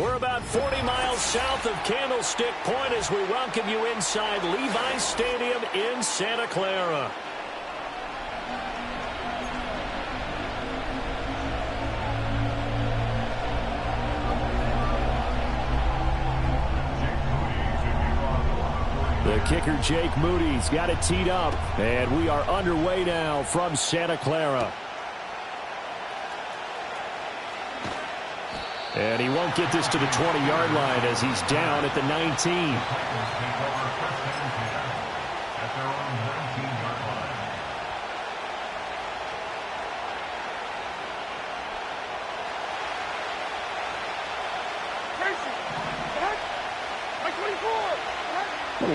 We're about 40 miles south of Candlestick Point as we welcome you inside Levi's Stadium in Santa Clara. The kicker, Jake Moody's got it teed up, and we are underway now from Santa Clara. And he won't get this to the 20-yard line as he's down at the 19.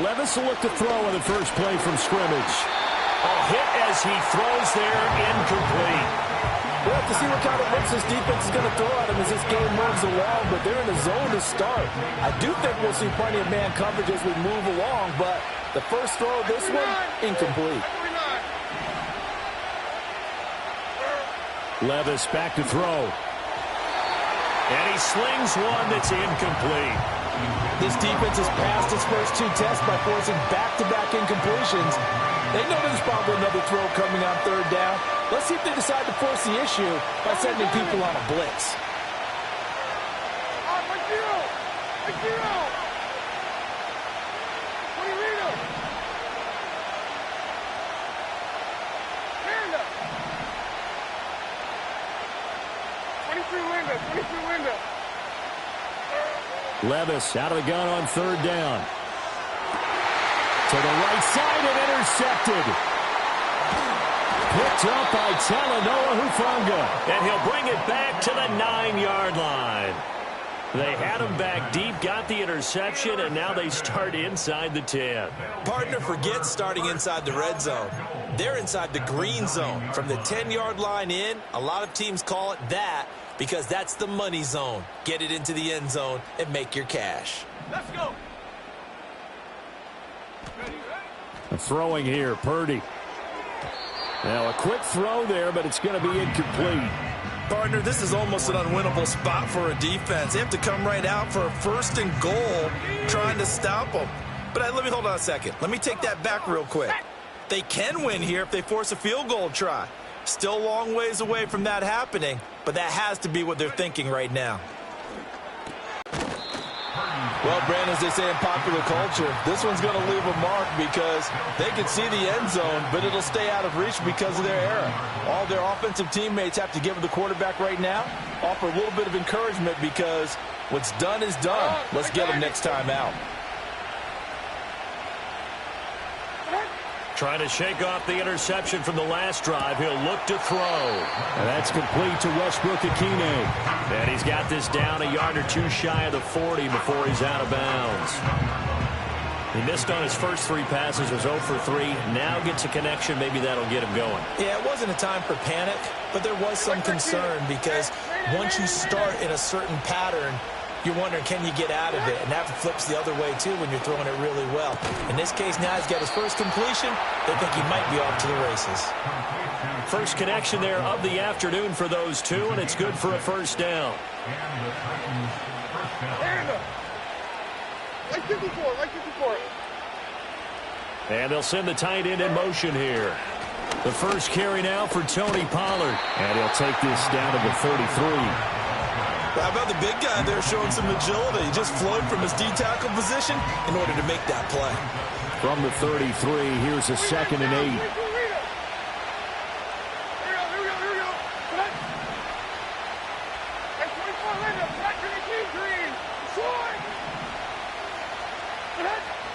Levis will look to throw on the first play from scrimmage. A hit as he throws there, incomplete. We'll have to see what kind of looks this defense is going to throw at him as this game moves along, but they're in the zone to start. I do think we'll see plenty of man coverage as we move along, but the first throw of this one, incomplete. Levis back to throw. And he slings one that's incomplete. This defense has passed its first two tests by forcing back-to-back incompletions. They know there's probably another throw coming on third down. Let's see if they decide to force the issue by sending people on a blitz. Levis out of the gun on third down. To the right side and intercepted. Picked up by Talanoa Hufanga. And he'll bring it back to the 9-yard line. They had him back deep, got the interception, and now they start inside the 10. Partner, forget starting inside the red zone. They're inside the green zone. From the 10-yard line in, a lot of teams call it that because that's the money zone. Get it into the end zone and make your cash. Let's go. Throwing here, Purdy. Now a quick throw there, but it's going to be incomplete. Partner, this is almost an unwinnable spot for a defense. They have to come right out for a first and goal trying to stop them. But let me hold on a second. Let me take that back real quick. They can win here if they force a field goal try. Still a long ways away from that happening, but that has to be what they're thinking right now. Well, Brandon, as they say in popular culture, this one's going to leave a mark because they can see the end zone, but it'll stay out of reach because of their error. All their offensive teammates have to give the quarterback right now, offer a little bit of encouragement because what's done is done. Let's get them next time out. Trying to shake off the interception from the last drive. He'll look to throw. And that's complete to Westbrook Akine. And he's got this down a yard or two shy of the 40 before he's out of bounds. He missed on his first three passes, was 0 for 3. Now gets a connection. Maybe that'll get him going. Yeah, it wasn't a time for panic, but there was some concern because once you start in a certain pattern, you're wondering, can you get out of it? And that flips the other way, too, when you're throwing it really well. In this case, now he's got his first completion. They think he might be off to the races. First connection there of the afternoon for those two, and it's good for a first down. And they'll send the tight end in motion here. The first carry now for Tony Pollard. And he'll take this down to the 33. How about the big guy there showing some agility? He just flowed from his D-tackle position in order to make that play. From the 33, here's a 2nd and 8.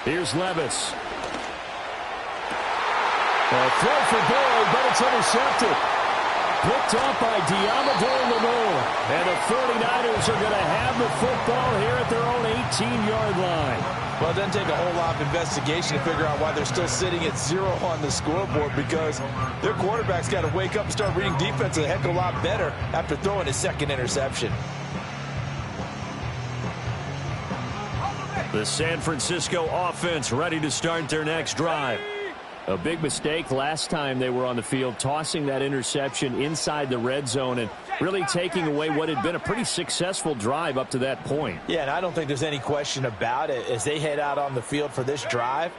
Here's Levis. A throw for goal, but it's intercepted. Picked up by Diamador Lenore. And the 49ers are going to have the football here at their own 18-yard line. Well, it doesn't take a whole lot of investigation to figure out why they're still sitting at 0 on the scoreboard because their quarterback's got to wake up and start reading defense a heck of a lot better after throwing his second interception. The San Francisco offense ready to start their next drive. A big mistake last time they were on the field, tossing that interception inside the red zone. And really taking away what had been a pretty successful drive up to that point. Yeah, and I don't think there's any question about it. As they head out on the field for this drive,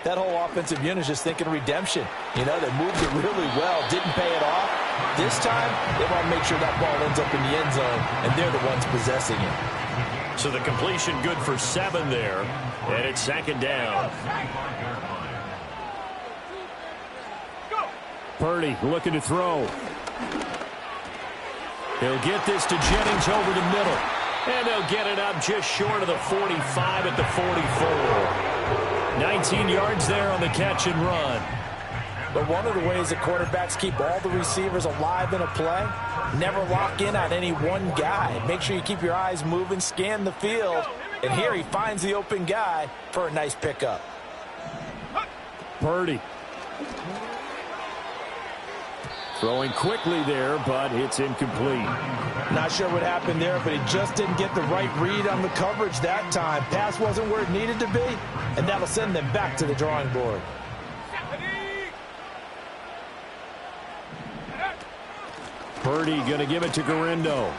that whole offensive unit is just thinking redemption. You know, they moved it really well, didn't pay it off. This time, they want to make sure that ball ends up in the end zone, and they're the ones possessing it. So the completion good for 7 there, and it's 2nd down. Purdy looking to throw. He'll get this to Jennings over the middle. And they'll get it up just short of the 45 at the 44. 19 yards there on the catch and run. But one of the ways that quarterbacks keep all the receivers alive in a play, never lock in on any one guy. Make sure you keep your eyes moving, scan the field. And here he finds the open guy for a nice pickup. Purdy. Throwing quickly there, but it's incomplete. Not sure what happened there, but he just didn't get the right read on the coverage that time. Pass wasn't where it needed to be, and that'll send them back to the drawing board. Purdy going to give it to Garindo.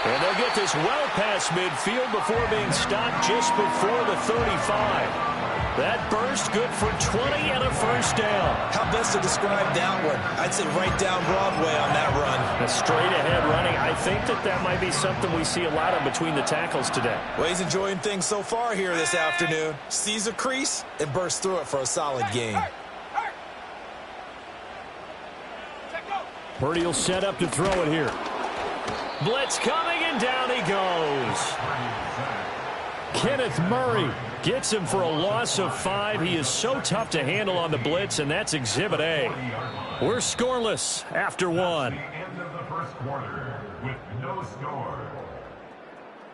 And they'll get this well past midfield before being stopped just before the 35. That burst good for 20 and a first down. How best to describe that one? I'd say right down Broadway on that run. A straight ahead running. I think that might be something we see a lot of between the tackles today. Well, he's enjoying things so far here this afternoon. Sees a crease and bursts through it for a solid gain. Purdy will set up to throw it here. Blitz coming, and down he goes. Kenneth Murray gets him for a loss of 5. He is so tough to handle on the blitz, and that's Exhibit A. We're scoreless after 1. End of the first quarter with no score.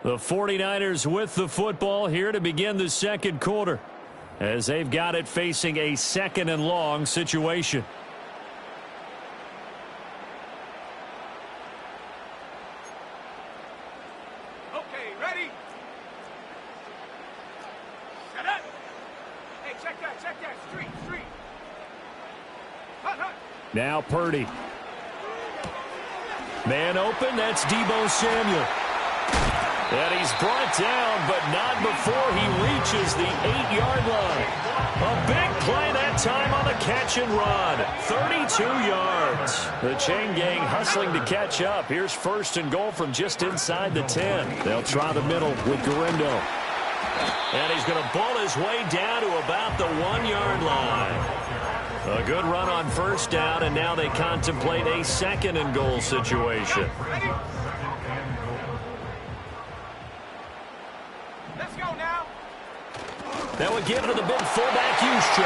The 49ers with the football here to begin the second quarter, as they've got it facing a 2nd and long situation. Now Purdy. Man open, that's Deebo Samuel. And he's brought down, but not before he reaches the 8-yard line. A big play that time on the catch and run. 32 yards. The chain gang hustling to catch up. Here's 1st and goal from just inside the 10. They'll try the middle with Garindo. And he's going to ball his way down to about the 1-yard line. A good run on 1st down, and now they contemplate a 2nd and goal situation. Let's go now. That would give it to the big fullback Juszczyk.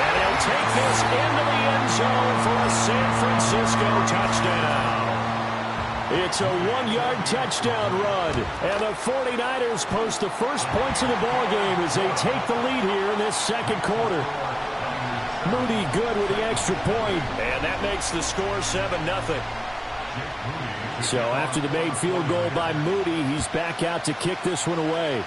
And he'll take this into the end zone for a San Francisco touchdown. It's a 1-yard touchdown run, and the 49ers post the first points of the ballgame as they take the lead here in this second quarter. Moody good with the extra point, and that makes the score 7-0. So after the made field goal by Moody, he's back out to kick this one away.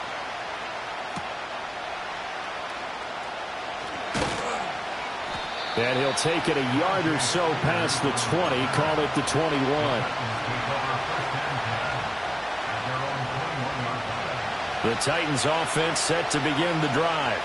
And he'll take it a yard or so past the 20, call it the 21. The Titans offense set to begin the drive.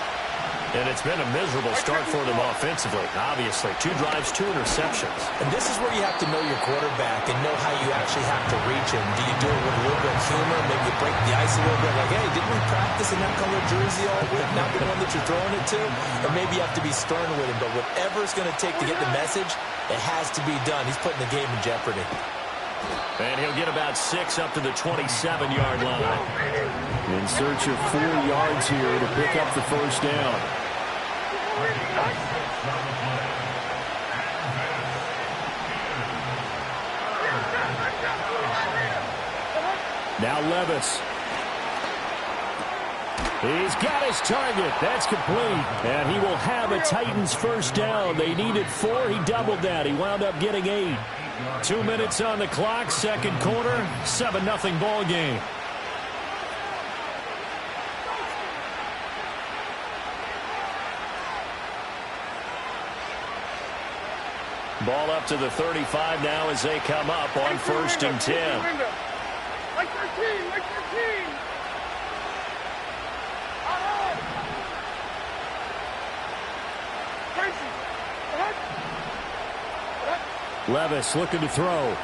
And it's been a miserable start for them offensively. Obviously, 2 drives, 2 interceptions. And this is where you have to know your quarterback and know how you actually have to reach him. Do you do it with a little bit of humor? Maybe you break the ice a little bit. Like, hey, didn't we practice in that color jersey all week? Not the one that you're throwing it to? Or maybe you have to be stern with him. But whatever it's going to take to get the message, it has to be done. He's putting the game in jeopardy. And he'll get about 6 up to the 27-yard line. In search of 4 yards here to pick up the first down. Now Levis. He's got his target. That's complete. And he will have a Titans first down. They needed 4. He doubled that. He wound up getting 8. 2 minutes on the clock, second quarter, 7-0 ball game. Ball up to the 35 now as they come up on 1st and 10. Like 13, like 13. Levis looking to throw.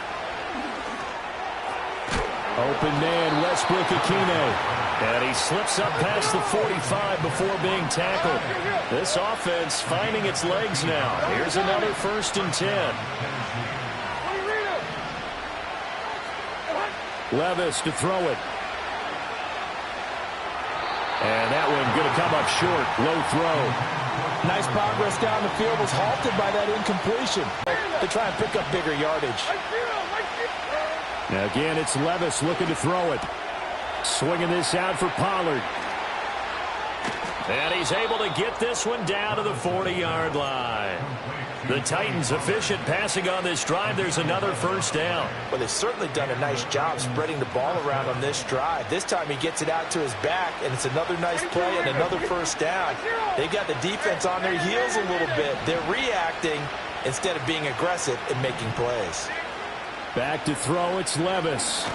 Open man, Westbrook-Ikhine. And he slips up past the 45 before being tackled. This offense finding its legs now. Here's another 1st and 10. Levis to throw it. And that one going to come up short. Low throw. Nice progress down the field was halted by that incompletion. To try and pick up bigger yardage. Now again, it's Levis looking to throw it. Swinging this out for Pollard. And he's able to get this one down to the 40-yard line. The Titans efficient passing on this drive. There's another 1st down. Well, they've certainly done a nice job spreading the ball around on this drive. This time he gets it out to his back, and it's another nice play and another 1st down. They've got the defense on their heels a little bit. They're reacting instead of being aggressive and making plays. Back to throw, it's Levis.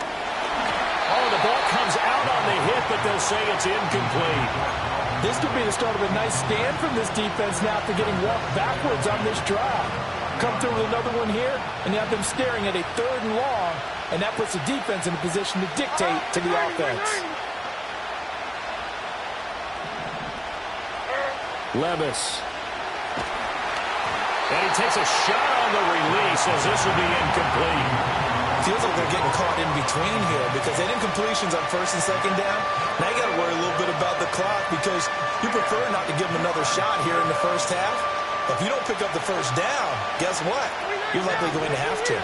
Oh, the ball comes out on the hit, but they'll say it's incomplete. This could be the start of a nice stand from this defense now after getting walked backwards on this drive. Come through with another one here, and you have them staring at a 3rd and long, and that puts the defense in a position to dictate to the offense. Levis. And he takes a shot on the release as this will be incomplete. Feels like they're getting caught in between here because they did incompletions on 1st and 2nd down. Now you got to worry a little bit about the clock because you prefer not to give them another shot here in the 1st half. If you don't pick up the 1st down, guess what? You're likely going to have to.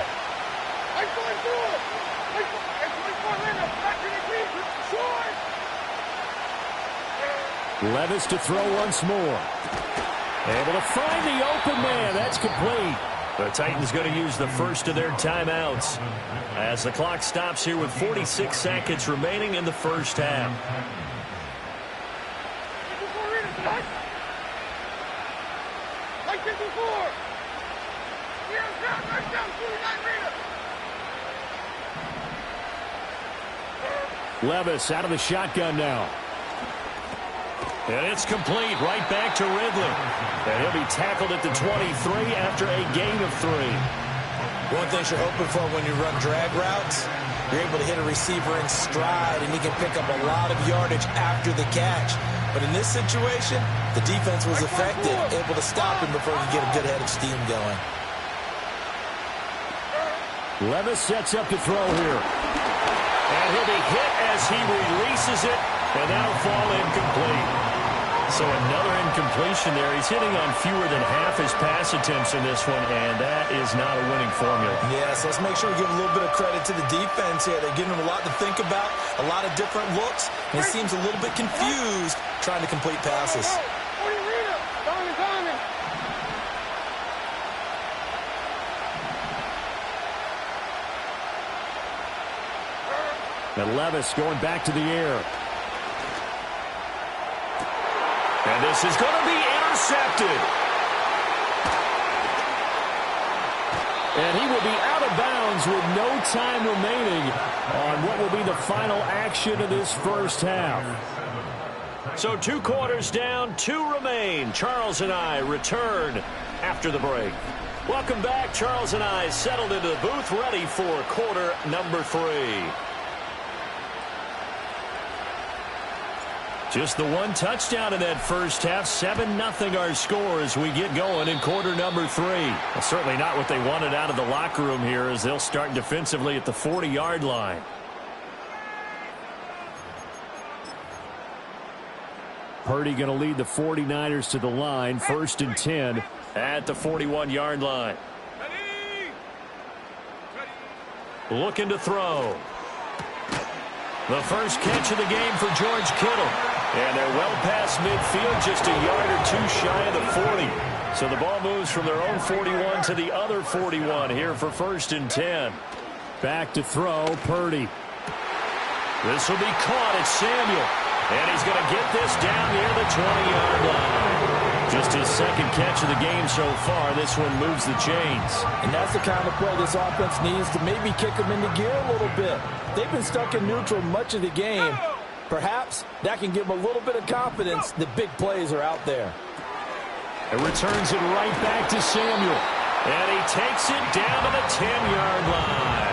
Levis to throw once more. Able to find the open man. That's complete. The Titans going to use the 1st of their timeouts as the clock stops here with 46 seconds remaining in the 1st half. Levis out of the shotgun now. And it's complete right back to Ridley. And he'll be tackled at the 23 after a gain of 3. One thing you're hoping for when you run drag routes, you're able to hit a receiver in stride, and he can pick up a lot of yardage after the catch. But in this situation, the defense was effective, able to stop him before he could get a good head of steam going. Levis sets up to throw here. And he'll be hit as he releases it, and that'll fall incomplete. So another incompletion there. He's hitting on fewer than half his pass attempts in this one, and that is not a winning formula. Yeah, so let's make sure we give a little bit of credit to the defense here. They're giving him a lot to think about, a lot of different looks, and he seems a little bit confused trying to complete passes. And Levis going back to the air. And this is going to be intercepted. And he will be out of bounds with no time remaining on what will be the final action of this 1st half. So 2 quarters down, 2 remain. Charles and I return after the break. Welcome back. Charles and I settled into the booth ready for quarter number 3. Just the 1 touchdown in that 1st half. 7-0 our score as we get going in quarter number 3. Well, certainly not what they wanted out of the locker room here as they'll start defensively at the 40-yard line. Purdy going to lead the 49ers to the line. 1st and 10 at the 41-yard line. Looking to throw. The first catch of the game for George Kittle. And they're well past midfield, just a yard or 2 shy of the 40. So the ball moves from their own 41 to the other 41 here for 1st and 10. Back to throw, Purdy. This will be caught at Samuel. And he's going to get this down near the 20-yard line. Just his second catch of the game so far. This one moves the chains. And that's the kind of play this offense needs to maybe kick them into gear a little bit. They've been stuck in neutral much of the game. Perhaps that can give them a little bit of confidence that big plays are out there. It returns it right back to Samuel. And he takes it down to the 10-yard line.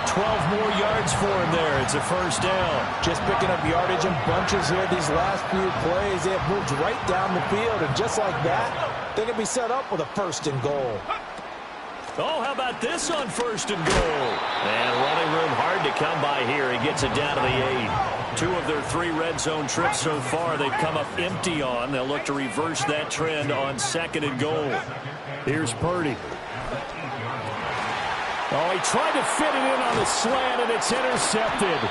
12 more yards for him there. It's a first down. Just picking up yardage in bunches here these last few plays. They have moved right down the field, and just like that, they can be set up with a first and goal. Oh, how about this on first and goal? And running room hard to come by here. He gets it down to the 8. 2 of their 3 red zone trips so far they've come up empty on. They'll look to reverse that trend on second and goal. Here's Purdy. Oh, he tried to fit it in on the slant, and it's intercepted.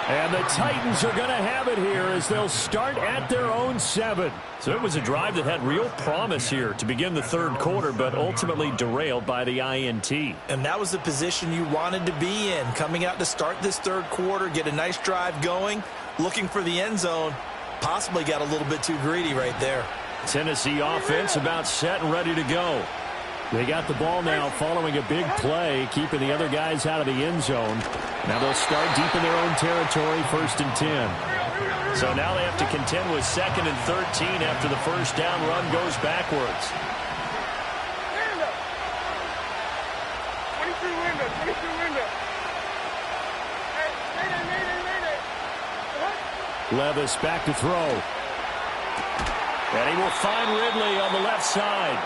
And the Titans are going to have it here as they'll start at their own 7. So it was a drive that had real promise here to begin the third quarter, but ultimately derailed by the INT. And that was the position you wanted to be in, coming out to start this third quarter, get a nice drive going, looking for the end zone. Possibly got a little bit too greedy right there. Tennessee offense about set and ready to go. They got the ball now following a big play, keeping the other guys out of the end zone. Now they'll start deep in their own territory, 1st and 10. So now they have to contend with 2nd and 13 after the first down run goes backwards. 22 window, 22 window. Levis back to throw. And he will find Ridley on the left side.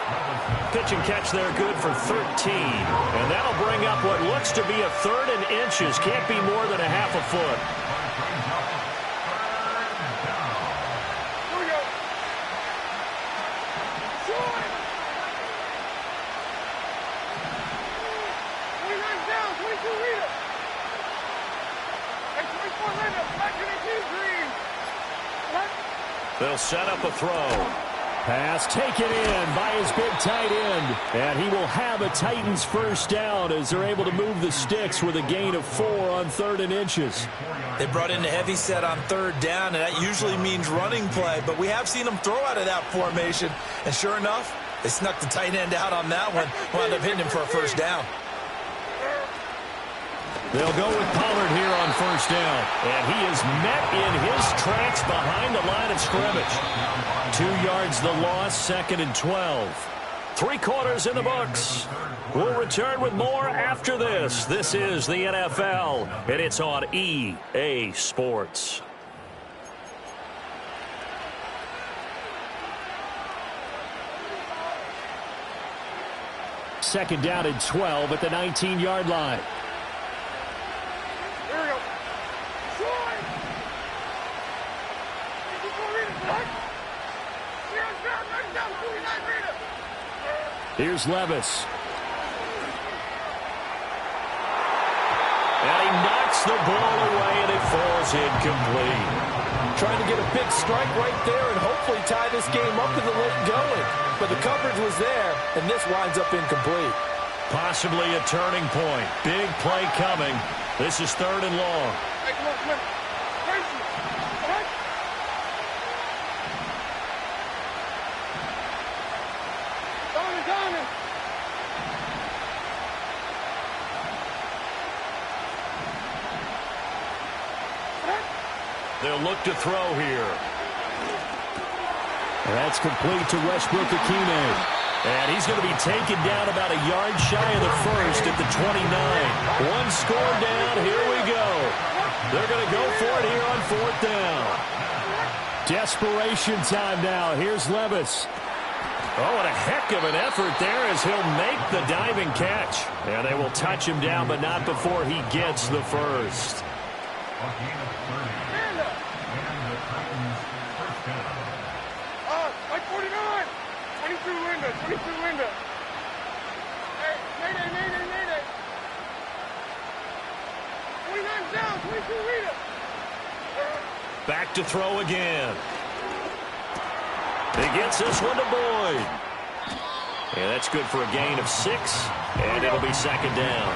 Pitch and catch there good for 13. And that'll bring up what looks to be a 3rd and inches. Can't be more than a half a foot. Here we go. Short. 29 down, 22 leader. And 24 leader. Back to the team green. What? They'll set up a throw. Pass taken in by his big tight end. And he will have a Titans first down as they're able to move the sticks with a gain of 4 on 3rd and inches. They brought in a heavy set on 3rd down, and that usually means running play. But we have seen them throw out of that formation. And sure enough, they snuck the tight end out on that one. Wound up hitting him for a first down. They'll go with Pollard here on first down. And he is met in his tracks behind the line of scrimmage. 2 yards the loss, 2nd and 12. 3 quarters in the books. We'll return with more after this. This is the NFL, and it's on EA Sports. Second down and 12 at the 19-yard line. Here we go. Short. 24 leader. What? Down, 49 leader. Here's Levis. And he knocks the ball away, and it falls incomplete. Trying to get a big strike right there and hopefully tie this game up in the late going. But the coverage was there, and this winds up incomplete. Possibly a turning point. Big play coming. This is 3rd and long. Hey, come on, come on. Tracy. What? Down. They'll look to throw here. That's complete to Westbrook-Akine. And he's going to be taken down about a yard shy of the first at the 29. 1 score down. Here we go. They're going to go for it here on 4th down. Desperation time now. Here's Levis. Oh, what a heck of an effort there as he'll make the diving catch. And they will touch him down, but not before he gets the first. Like 49. 22 window, 22 window. Hey, Mayday. 29 down, 22 leader. Back to throw again. He gets this one to Boyd. And that's good for a gain of 6. And it'll be 2nd down.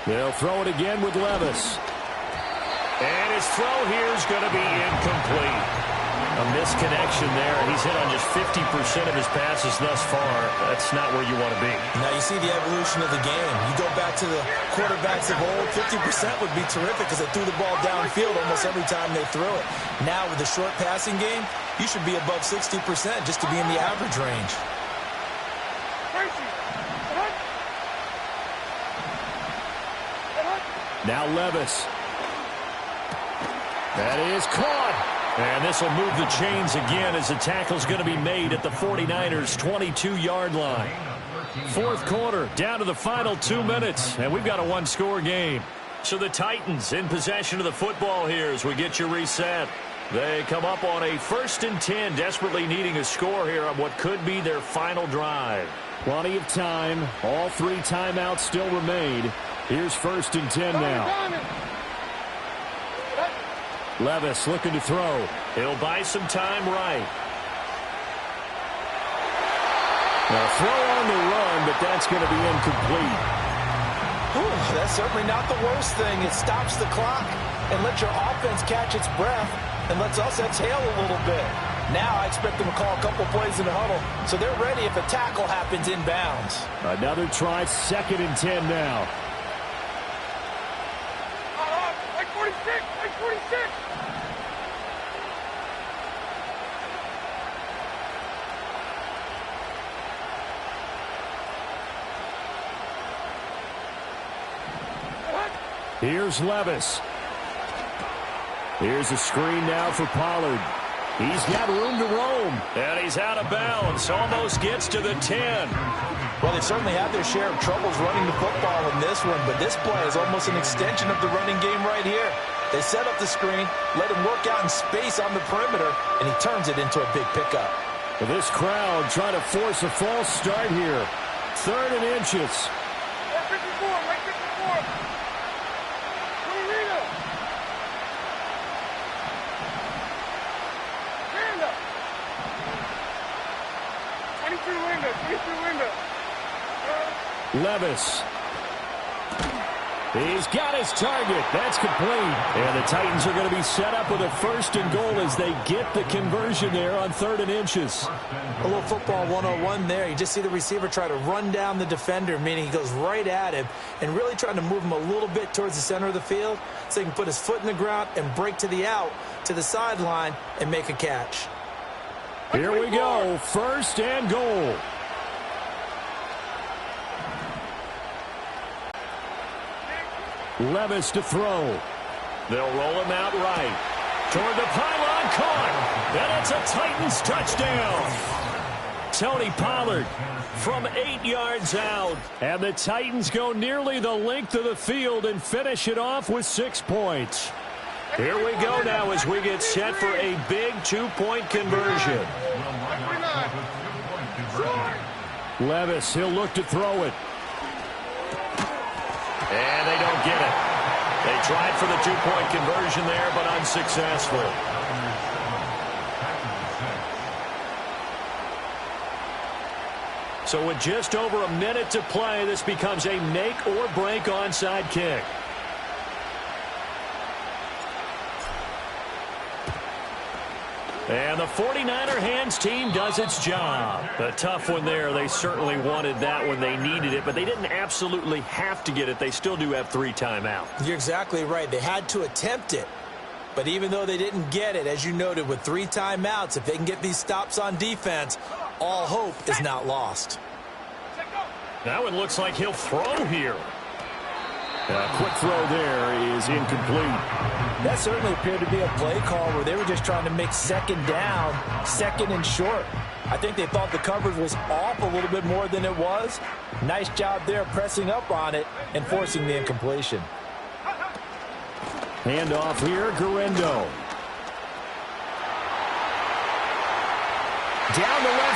They'll throw it again with Levis. And his throw here is going to be incomplete. A misconnection there. He's hit on just 50% of his passes thus far. That's not where you want to be. Now you see the evolution of the game. You go back to the quarterbacks of old, 50% would be terrific because they threw the ball downfield almost every time they threw it. Now with the short passing game, you should be above 60% just to be in the average range. Now Levis. That is caught. And this will move the chains again as the tackle's going to be made at the 49ers' 22-yard line. Fourth quarter, down to the final 2 minutes, and we've got a one-score game. So the Titans in possession of the football here as we get you reset. They come up on a 1st and 10, desperately needing a score here on what could be their final drive. Plenty of time. All 3 timeouts still remain. Here's 1st and 10 now. Levis looking to throw. He'll buy some time right. Now throw on the run, but that's going to be incomplete. Ooh, that's certainly not the worst thing. It stops the clock and lets your offense catch its breath and lets us exhale a little bit. Now I expect them to call a couple plays in the huddle, so they're ready if a tackle happens inbounds. Another try, 2nd and 10 now. Like 46, like 46. Here's Levis. Here's a screen now for Pollard. He's got room to roam. And he's out of bounds. Almost gets to the 10. Well, they certainly had their share of troubles running the football in this one, but this play is almost an extension of the running game right here. They set up the screen, let him work out in space on the perimeter, and he turns it into a big pickup. Well, this crowd trying to force a false start here. 3rd and inches. Like 54, like 54. Levis. He's got his target. That's complete. And the Titans are going to be set up with a 1st and goal as they get the conversion there on 3rd and inches. A little football 101 there. You just see the receiver try to run down the defender, meaning he goes right at him and really trying to move him a little bit towards the center of the field so he can put his foot in the ground and break to the out, to the sideline, and make a catch. Here we go. 1st and goal. Levis to throw. They'll roll him out right. Toward the pylon, caught. And it's a Titans touchdown. Tony Pollard from 8 yards out. And the Titans go nearly the length of the field and finish it off with 6 points. Here we go now as we get set for a big 2-point conversion. Levis, he'll look to throw it. And they don't get it. They tried for the 2-point conversion there, but unsuccessful. So with just over a minute to play, this becomes a make-or-break onside kick. And the 49er hands team does its job. A tough one there. They certainly wanted that when they needed it, but they didn't absolutely have to get it. They still do have 3 timeouts. You're exactly right. They had to attempt it. But even though they didn't get it, as you noted, with 3 timeouts, if they can get these stops on defense, all hope is not lost. Now it looks like he'll throw here. A quick throw there is incomplete. That certainly appeared to be a play call where they were just trying to make 2nd down, 2nd and short. I think they thought the coverage was off a little bit more than it was. Nice job there pressing up on it and forcing the incompletion. Handoff here, Garendo. Down the left